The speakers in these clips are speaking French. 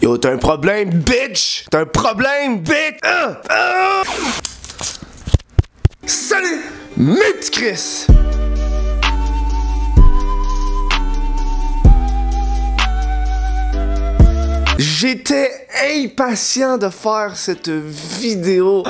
Yo, t'as un problème, bitch! T'as un problème, bitch! Salut, mes petits Chris! J'étais impatient de faire cette vidéo.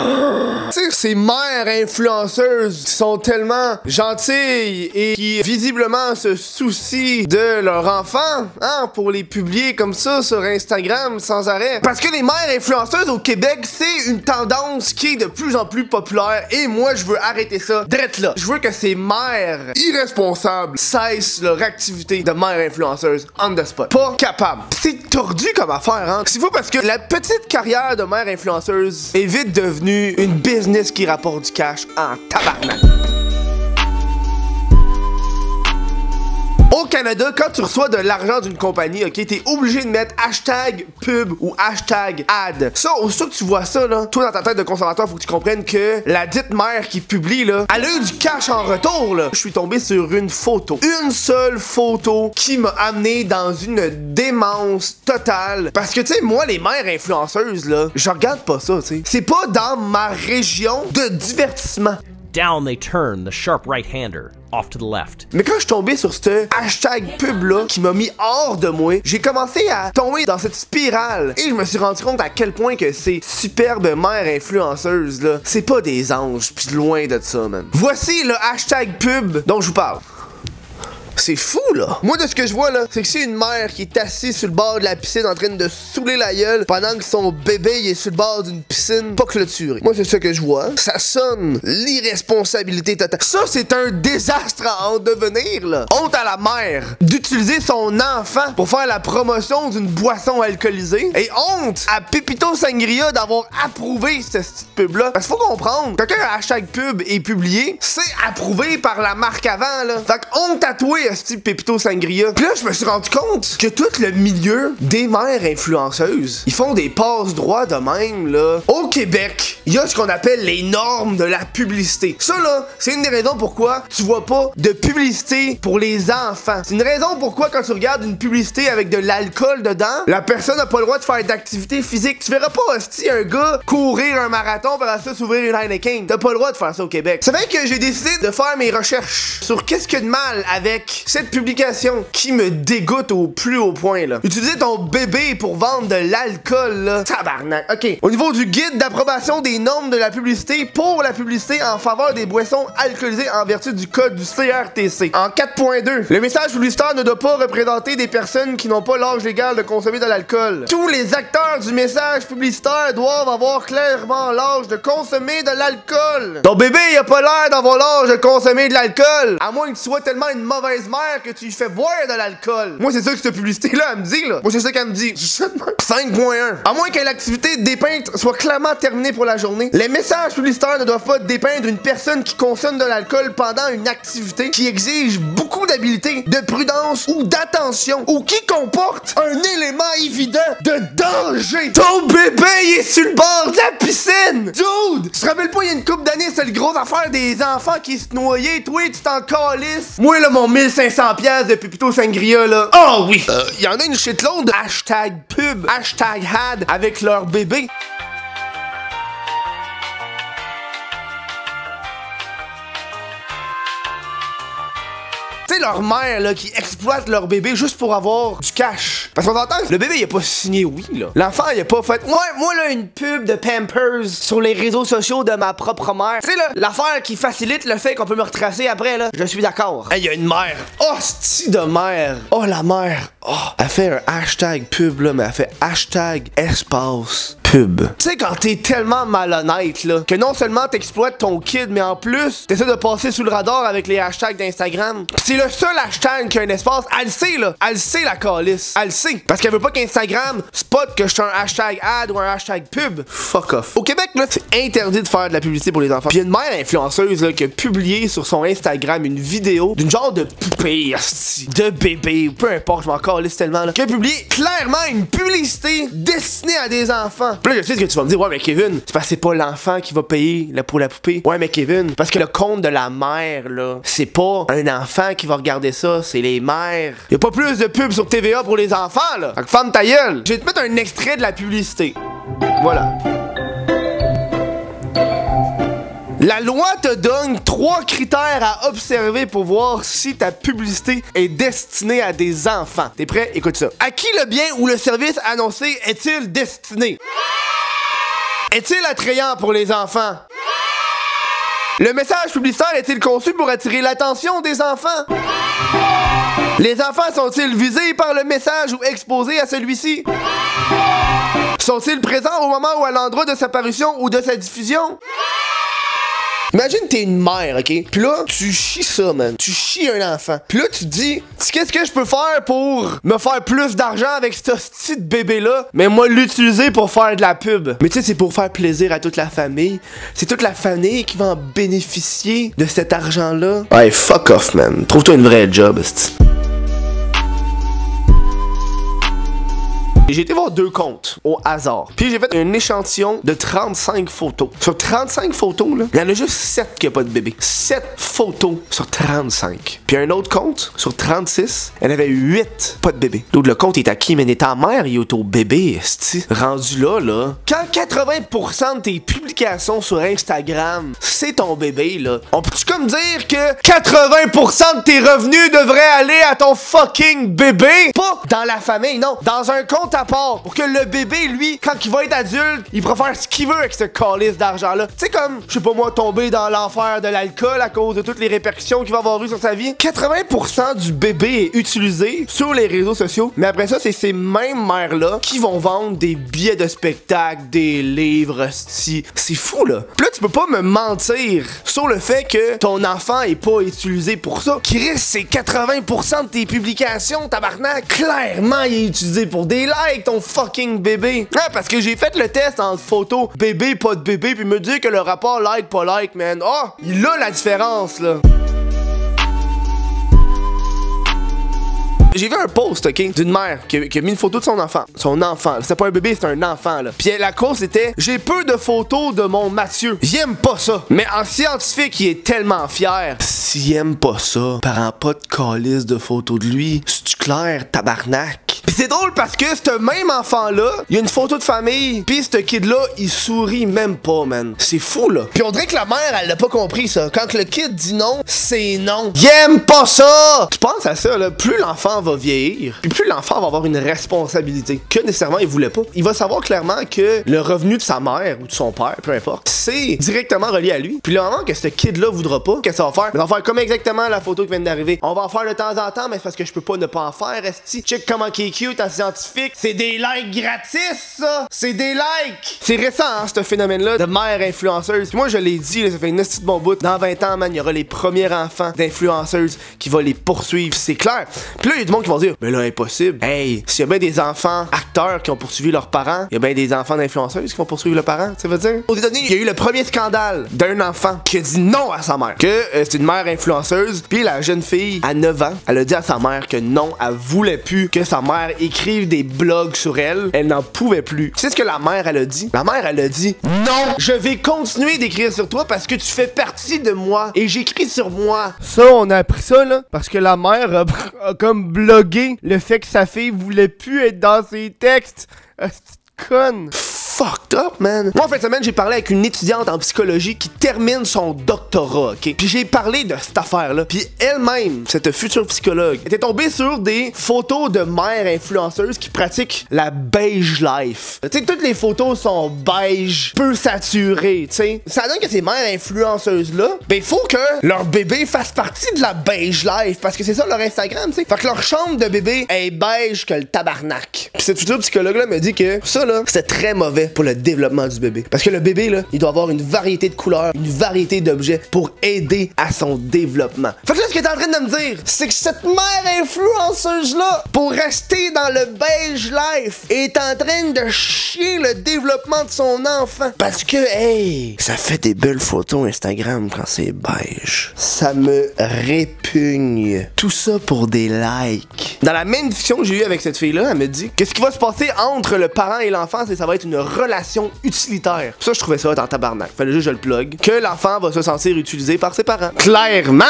Tu sais, ces mères influenceuses qui sont tellement gentilles et qui visiblement se soucient de leur enfant, hein, pour les publier comme ça sur Instagram sans arrêt. Parce que les mères influenceuses au Québec, c'est une tendance qui est de plus en plus populaire et moi, je veux arrêter ça drette là. Je veux que ces mères irresponsables cessent leur activité de mères influenceuses on the spot. Pas capable. C'est tordu comme affaire, hein. C'est fou parce que la petite carrière de mère influenceuse est vite devenue une business qui rapporte du cash en tabarnak. Au Canada, quand tu reçois de l'argent d'une compagnie, ok, t'es obligé de mettre hashtag pub ou hashtag ad. Ça, aussitôt que tu vois ça, là, toi dans ta tête de consommateur, faut que tu comprennes que la dite mère qui publie, là, elle a eu du cash en retour, là. Je suis tombé sur une photo. Une seule photo qui m'a amené dans une démence totale. Parce que, tu sais, moi, les mères influenceuses, là, je regarde pas ça, tu sais. C'est pas dans ma région de divertissement. Down they turn, the sharp right-hander, off to the left. Mais quand je suis tombé sur ce hashtag pub-là qui m'a mis hors de moi, j'ai commencé à tomber dans cette spirale et je me suis rendu compte à quel point que ces superbes mères influenceuses là, c'est pas des anges, pis loin de ça, man. Voici le hashtag pub dont je vous parle. C'est fou, là. Moi, de ce que je vois, là, c'est que c'est une mère qui est assise sur le bord de la piscine en train de saouler la gueule pendant que son bébé il est sur le bord d'une piscine pas clôturée. Moi, c'est ça que je vois. Ça sonne l'irresponsabilité totale. Ça, c'est un désastre à en devenir, là. Honte à la mère d'utiliser son enfant pour faire la promotion d'une boisson alcoolisée. Et honte à Pépito Sangria d'avoir approuvé cette pub-là. Parce qu'il faut comprendre, quand un hashtag pub est publié, c'est approuvé par la marque avant, là. Fait que honte à toi, style Pépito Sangria. Puis là, je me suis rendu compte que tout le milieu des mères influenceuses, ils font des passes droits de même, là. Au Québec, il y a ce qu'on appelle les normes de la publicité. Ça, là, c'est une des raisons pourquoi tu vois pas de publicité pour les enfants. C'est une raison pourquoi quand tu regardes une publicité avec de l'alcool dedans, la personne n'a pas le droit de faire d'activité physique. Tu verras pas, hostie, un gars courir un marathon par ça s'ouvrir une Heineken. T'as pas le droit de faire ça au Québec. C'est vrai que j'ai décidé de faire mes recherches sur qu'est-ce qu'il y a de mal avec cette publication qui me dégoûte au plus haut point, là. Utiliser ton bébé pour vendre de l'alcool, là. Tabarnak. OK. Au niveau du guide d'approbation des normes de la publicité pour la publicité en faveur des boissons alcoolisées en vertu du code du CRTC. En 4.2, le message publicitaire ne doit pas représenter des personnes qui n'ont pas l'âge légal de consommer de l'alcool. Tous les acteurs du message publicitaire doivent avoir clairement l'âge de consommer de l'alcool. Ton bébé, il a pas l'air d'avoir l'âge de consommer de l'alcool. À moins que tu sois tellement une mauvaise mère que tu lui fais boire de l'alcool. Moi, c'est ça que cette publicité-là, elle me dit, là. Moi, c'est ça qu'elle me dit. 5.1. À moins que l'activité dépeinte soit clairement terminée pour la journée, les messages publicitaires ne doivent pas dépeindre une personne qui consomme de l'alcool pendant une activité qui exige beaucoup d'habileté, de prudence ou d'attention, ou qui comporte un élément évident de danger. Ton bébé, il est sur le bord de la piscine! Dude! Tu te rappelles pas, il y a une couple d'années, c'est le gros affaire des enfants qui se noyaient. Toi, tu t'en calisses. Moi, là, mon 1500$ de Pépito Sangria, là. Oh oui! Il y en a une shitload de hashtag pub, hashtag ad avec leur bébé. Tu sais, leur mère, là, qui exploite leur bébé juste pour avoir du cash. Parce qu'on entend que le bébé, il a pas signé oui, là. L'enfant, il a pas fait, ouais, moi, là, une pub de Pampers sur les réseaux sociaux de ma propre mère. Tu sais, là, l'affaire qui facilite le fait qu'on peut me retracer après, là, je suis d'accord. Hey, il y a une mère. Oh, c'ti de mère. Oh, la mère. Oh, elle fait un hashtag pub, là, mais elle fait hashtag espace pub. Tu sais, quand t'es tellement malhonnête, là, que non seulement t'exploites ton kid, mais en plus, t'essaies de passer sous le radar avec les hashtags d'Instagram. C'est le seul hashtag qui a un espace. Elle le sait, là. Elle le sait, la calice. Elle le sait. Parce qu'elle veut pas qu'Instagram spot que je suis un hashtag ad ou un hashtag pub. Fuck off. Au Québec, là, c'est interdit de faire de la publicité pour les enfants. Puis y a une mère influenceuse, là, qui a publié sur son Instagram une vidéo d'une genre de poupée, de bébé, peu importe, je m'en calisse tellement, là, qui a publié clairement une publicité destinée à des enfants. Puis là, je sais ce que tu vas me dire, ouais, mais Kevin, c'est parce que c'est pas l'enfant qui va payer pour la poupée. Ouais, mais Kevin, parce que le compte de la mère, là, c'est pas un enfant qui va regarder ça, c'est les mères. Y a pas plus de pubs sur TVA pour les enfants, là. Fait que ferme ta gueule. Je vais te mettre un extrait de la publicité. Voilà. La loi te donne 3 critères à observer pour voir si ta publicité est destinée à des enfants. T'es prêt? Écoute ça. À qui le bien ou le service annoncé est-il destiné? Est-il attrayant pour les enfants? Le message publicitaire est-il conçu pour attirer l'attention des enfants? Les enfants sont-ils visés par le message ou exposés à celui-ci? Sont-ils présents au moment ou à l'endroit de sa parution ou de sa diffusion? Imagine t'es une mère, ok? Puis là, tu chies ça, man. Tu chies un enfant. Puis là, tu te dis, qu'est-ce que je peux faire pour me faire plus d'argent avec ce petit bébé-là? Mais moi, l'utiliser pour faire de la pub. Mais tu sais, c'est pour faire plaisir à toute la famille. C'est toute la famille qui va en bénéficier de cet argent-là. Ouais, fuck off, man. Trouve-toi une vraie job, c'ti. J'ai été voir 2 comptes au hasard. Puis j'ai fait un échantillon de 35 photos. Sur 35 photos, là, il y en a juste 7 qui a pas de bébé. 7 photos sur 35. Puis un autre compte, sur 36, il y en avait 8 pas de bébé. Donc le compte est à qui? Mais n'est ta mère, il est au bébé, esti. Rendu là, quand 80% de tes publications sur Instagram, c'est ton bébé, là, on peut-tu comme dire que 80% de tes revenus devraient aller à ton fucking bébé? Pas dans la famille, non. Dans un compte à part, pour que le bébé, lui, quand il va être adulte, il pourra faire ce qu'il veut avec ce calice d'argent-là. Tu sais, comme, je sais pas moi, tomber dans l'enfer de l'alcool à cause de toutes les répercussions qu'il va avoir eu sur sa vie. 80% du bébé est utilisé sur les réseaux sociaux, mais après ça, c'est ces mêmes mères-là qui vont vendre des billets de spectacle, des livres, c'est fou, là. Puis là, tu peux pas me mentir sur le fait que ton enfant est pas utilisé pour ça. Chris, c'est 80% de tes publications, tabarnak. Clairement, il est utilisé pour des likes, ton fucking bébé. Ah, parce que j'ai fait le test entre photo bébé, pas de bébé, puis me dire que le rapport like, pas like, man. Oh, il a la différence, là. J'ai vu un post, ok, d'une mère qui a mis une photo de son enfant. Son enfant. C'est pas un bébé, c'est un enfant, là. Puis la cause était, j'ai peu de photos de mon Mathieu. J'aime pas ça. Mais en scientifique, il est tellement fier. S'il aime pas ça, prends pas de calice de photos de lui. C'est-tu clair, tabarnak? Pis c'est drôle parce que ce même enfant-là, il y a une photo de famille, pis ce kid-là, il sourit même pas, man. C'est fou, là. Pis on dirait que la mère, elle l'a pas compris, ça. Quand le kid dit non, c'est non. Il aime pas ça! Tu penses à ça, là, plus l'enfant va vieillir, puis plus l'enfant va avoir une responsabilité que nécessairement il voulait pas. Il va savoir clairement que le revenu de sa mère ou de son père, peu importe, c'est directement relié à lui. Puis le moment que ce kid-là voudra pas, qu'est-ce que ça va faire? Il va faire comme exactement la photo qui vient d'arriver. On va en faire de temps en temps, mais c'est parce que je peux pas ne pas en faire, esti. Check comment qui est cute en scientifique. C'est des likes gratis, ça! C'est des likes! C'est récent, hein, ce phénomène-là de mère influenceuse. Puis moi, je l'ai dit, là, ça fait une petite bon bout. Dans 20 ans, man, il y aura les premiers enfants d'influenceuses qui vont les poursuivre. C'est clair. Puis là, il y a du monde qui vont dire, mais là, impossible. Hey, s'il y a bien des enfants acteurs qui ont poursuivi leurs parents, il y a bien des enfants d'influenceuses qui vont poursuivre leurs parents, ça veut dire? Aux États-Unis, il y a eu le premier scandale d'un enfant qui a dit non à sa mère. Que c'est une mère influenceuse. Puis la jeune fille, à 9 ans, elle a dit à sa mère que non, elle voulait plus que sa mère écrive des blogs sur elle. Elle n'en pouvait plus. Tu sais ce que la mère, elle a dit? La mère, elle a dit, non, je vais continuer d'écrire sur toi parce que tu fais partie de moi et j'écris sur moi. Ça, on a appris ça, là, parce que la mère a comme blogué le fait que sa fille voulait plus être dans ses textes. Conne. Fucked up, man. Moi, en fin de semaine, j'ai parlé avec une étudiante en psychologie qui termine son doctorat, ok? Puis j'ai parlé de cette affaire-là. Puis elle-même, cette future psychologue, était tombée sur des photos de mères influenceuses qui pratiquent la beige life. Tu sais, toutes les photos sont beige, peu saturées, tu sais. Ça donne que ces mères influenceuses-là, ben, il faut que leur bébé fasse partie de la beige life, parce que c'est ça leur Instagram, tu sais. Fait que leur chambre de bébé est beige que le tabarnak. Puis cette future psychologue-là me dit que ça, là, c'est très mauvais pour le développement du bébé. Parce que le bébé, là, il doit avoir une variété de couleurs, une variété d'objets pour aider à son développement. Fait que là, ce que t'es en train de me dire, c'est que cette mère influenceuse-là, pour rester dans le beige life, est en train de chier le développement de son enfant. Parce que, hey, ça fait des belles photos Instagram quand c'est beige. Ça me répugne. Tout ça pour des likes. Dans la même discussion que j'ai eue avec cette fille-là, elle me dit que ce qui va se passer entre le parent et l'enfant, c'est que ça va être une relation utilitaire. Ça, je trouvais ça en tabarnak. Fallait juste que je le plug. Que l'enfant va se sentir utilisé par ses parents. Clairement!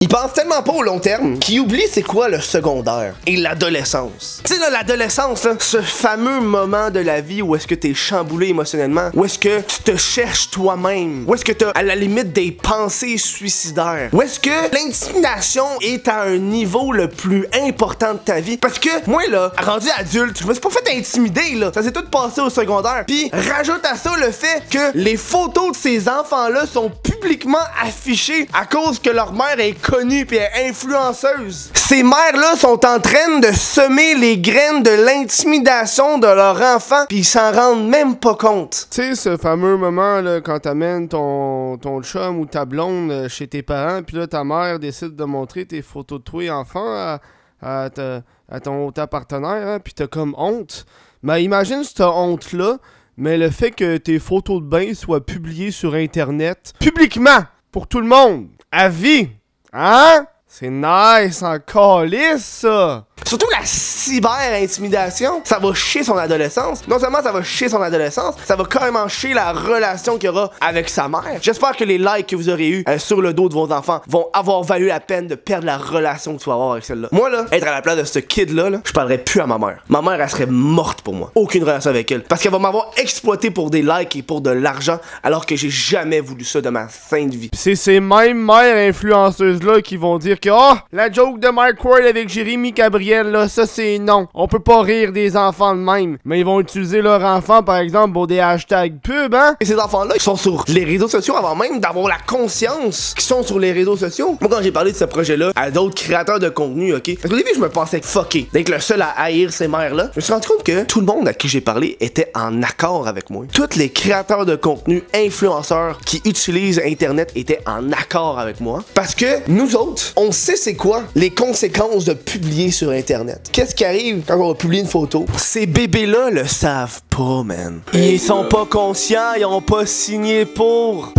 Il pense tellement pas au long terme qu'il oublie c'est quoi le secondaire et l'adolescence. Tu sais là, l'adolescence là, ce fameux moment de la vie où est-ce que t'es chamboulé émotionnellement, où est-ce que tu te cherches toi-même, où est-ce que t'as à la limite des pensées suicidaires, où est-ce que l'intimidation est à un niveau le plus important de ta vie. Parce que moi là, rendu adulte, je me suis pas fait intimider là, ça s'est tout passé au secondaire. Puis rajoute à ça le fait que les photos de ces enfants-là sont publiquement affichées à cause que leur mère est connue pis est influenceuse. Ces mères-là sont en train de semer les graines de l'intimidation de leur enfant pis ils s'en rendent même pas compte. Tu sais, ce fameux moment là, quand t'amènes ton chum ou ta blonde chez tes parents pis là ta mère décide de montrer tes photos de toi enfant à ta partenaire hein, pis t'as comme honte. Mais imagine cette honte-là, mais le fait que tes photos de bain soient publiées sur internet publiquement pour tout le monde, à vie. Hein? C'est nice en calice, ça! Surtout la cyber-intimidation, ça va chier son adolescence. Non seulement ça va chier son adolescence, ça va carrément chier la relation qu'il aura avec sa mère. J'espère que les likes que vous aurez eu sur le dos de vos enfants vont avoir valu la peine de perdre la relation que tu vas avoir avec celle-là. Moi là, être à la place de ce kid-là, je parlerais plus à ma mère. Ma mère, elle serait morte pour moi. Aucune relation avec elle. Parce qu'elle va m'avoir exploité pour des likes et pour de l'argent, alors que j'ai jamais voulu ça de ma sainte vie. C'est ces mêmes mères influenceuses-là qui vont dire que oh, la joke de Mike Ward avec Jérémy Gabriel là, ça c'est non. On peut pas rire des enfants de même. Mais ils vont utiliser leur enfant par exemple pour des hashtags pub, hein? Et ces enfants-là, ils sont sur les réseaux sociaux avant même d'avoir la conscience qu'ils sont sur les réseaux sociaux. Moi quand j'ai parlé de ce projet-là à d'autres créateurs de contenu, ok? Parce qu'au début je me pensais fucké d'être le seul à haïr ces mères-là. Je me suis rendu compte que tout le monde à qui j'ai parlé était en accord avec moi. Tous les créateurs de contenu, influenceurs qui utilisent internet étaient en accord avec moi. Parce que nous autres, on sait c'est quoi les conséquences de publier sur internet. Qu'est-ce qui arrive quand on va publier une photo? Ces bébés-là le savent pas, man. Ils sont pas conscients, ils ont pas signé pour.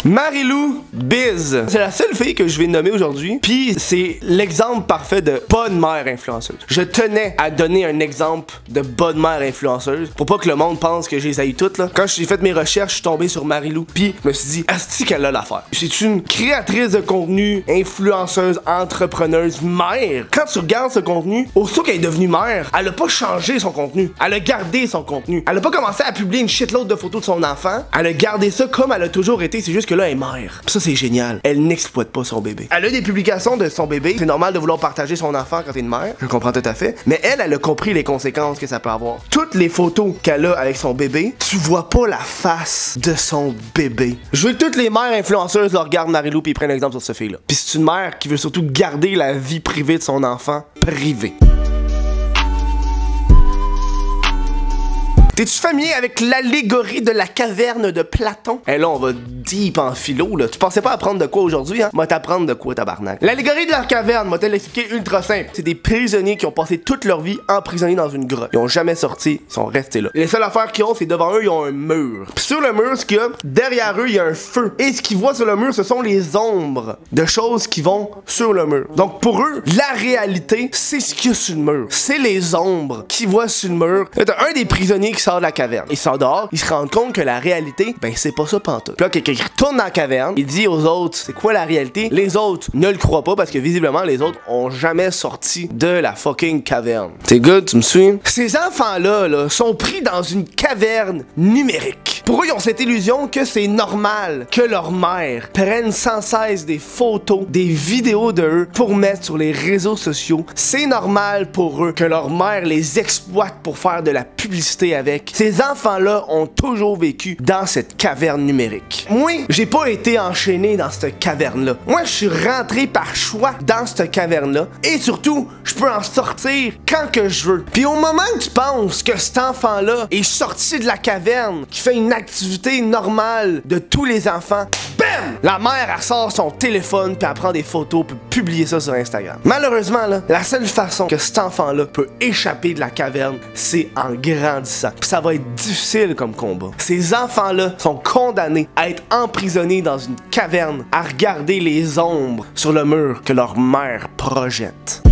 Marie-Lou Biz. C'est la seule fille que je vais nommer aujourd'hui. Puis c'est l'exemple parfait de bonne mère influenceuse. Je tenais à donner un exemple de bonne mère influenceuse pour pas que le monde pense que je les haïs toutes là. Quand j'ai fait mes recherches, je suis tombé sur Marie-Lou. Puis je me suis dit, asti qu'elle a l'affaire. C'est une créatrice de contenu, influenceuse, entrepreneuse, mère. Quand tu regardes ce contenu, aussitôt qu'elle est devenue mère, elle a pas changé son contenu. Elle a gardé son contenu. Elle a pas commencé à publier une shitload de photos de son enfant. Elle a gardé ça comme elle a toujours été. C'est juste que là, elle est mère. Pis ça, c'est génial. Elle n'exploite pas son bébé. Elle a des publications de son bébé. C'est normal de vouloir partager son enfant quand t'es une mère. Je comprends tout à fait. Mais elle a compris les conséquences que ça peut avoir. Toutes les photos qu'elle a avec son bébé, tu vois pas la face de son bébé. Je veux que toutes les mères influenceuses leur regardent Marie-Lou pis prennent exemple sur ce fille-là. Pis c'est une mère qui veut surtout garder la vie privée de son enfant privée. T'es-tu familier avec l'allégorie de la caverne de Platon? Eh là, on va deep en philo, là. Tu pensais pas apprendre de quoi aujourd'hui, hein? Moi, t'apprendre de quoi, tabarnak? L'allégorie de la caverne, moi, te l'expliquer ultra simple. C'est des prisonniers qui ont passé toute leur vie emprisonnés dans une grotte. Ils ont jamais sorti, ils sont restés là. Les seules affaires qu'ils ont, c'est devant eux, ils ont un mur. Puis sur le mur, ce qu'il y a, derrière eux, il y a un feu. Et ce qu'ils voient sur le mur, ce sont les ombres de choses qui vont sur le mur. Donc, pour eux, la réalité, c'est ce qu'il y a sur le mur. C'est les ombres qu'ils voient sur le mur. T'as un des prisonniers qui sort de la caverne. Il sort dehors, il se rend compte que la réalité, ben c'est pas ça pantoute. Puis là, quelqu'un qui retourne dans la caverne, il dit aux autres, c'est quoi la réalité? Les autres ne le croient pas parce que visiblement, les autres ont jamais sorti de la fucking caverne. T'es good, tu me suis? Ces enfants-là, là, sont pris dans une caverne numérique. Pour eux, ils ont cette illusion que c'est normal que leur mère prenne sans cesse des photos, des vidéos de eux pour mettre sur les réseaux sociaux. C'est normal pour eux que leur mère les exploite pour faire de la publicité avec. Ces enfants-là ont toujours vécu dans cette caverne numérique. Moi, j'ai pas été enchaîné dans cette caverne-là. Moi, je suis rentré par choix dans cette caverne-là. Et surtout, je peux en sortir quand que je veux. Puis au moment où tu penses que cet enfant-là est sorti de la caverne, qui fait une activité normale de tous les enfants, BAM! La mère, elle sort son téléphone puis elle prend des photos puis publier ça sur Instagram. Malheureusement, là, la seule façon que cet enfant-là peut échapper de la caverne, c'est en grandissant. Puis ça va être difficile comme combat. Ces enfants-là sont condamnés à être emprisonnés dans une caverne, à regarder les ombres sur le mur que leur mère projette.